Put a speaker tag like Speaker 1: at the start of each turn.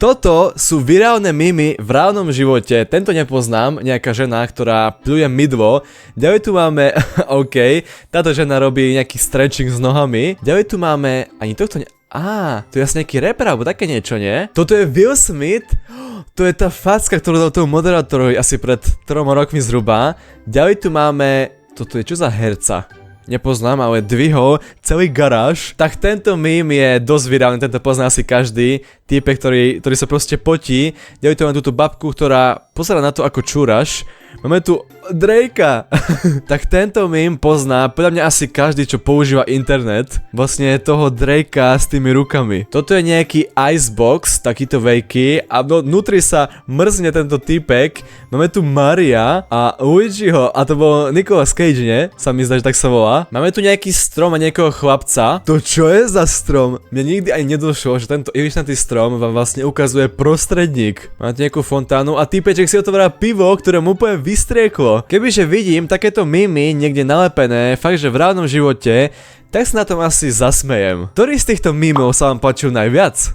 Speaker 1: Toto sú virálne mimy v reálnom živote. Tento nepoznám, nejaká žena, ktorá pľuje mydlo. Ďalej tu máme, OK, táto žena robí nejaký stretching s nohami. Ďalej tu máme, ani tohto to je asi nejaký rapper alebo také niečo, nie? Toto je Will Smith. To je tá facka, ktorú dal tomu moderátorovi asi pred 3 rokmi zhruba. Ďalej tu máme, toto je čo za herca? Nepoznám, ale dvihol celý garáž. Tak tento meme je dosť virálny, tento pozná asi každý. Týpek, ktorý sa proste potí. Ďalej tu máme túto babku, ktorá pozerá na to, ako čúraš. Máme tu Drakea. Tak tento meme pozná podľa mňa asi každý, čo používa internet. Vlastne toho Drakea s tými rukami. Toto je nejaký icebox, takýto veľký. A vnútri sa mrzne tento týpek. Máme tu Maria a Luigiho. A to bol Nicolas Cage, nie? Sa mi zdá, že tak sa volá. Máme tu nejaký strom a niekoho chlapca. To čo je za strom? Mne nikdy ani nedošlo, že tento iličnatý strom vám vlastne ukazuje prostredník. Máte nejakú fontánu a týpeček si otvára pivo, ktoré mu úplne vystrieklo. Kebyže vidím takéto mimy niekde nalepené, fakt že v reálnom živote, tak sa na tom asi zasmejem. Ktorý z týchto mimov sa vám páčil najviac?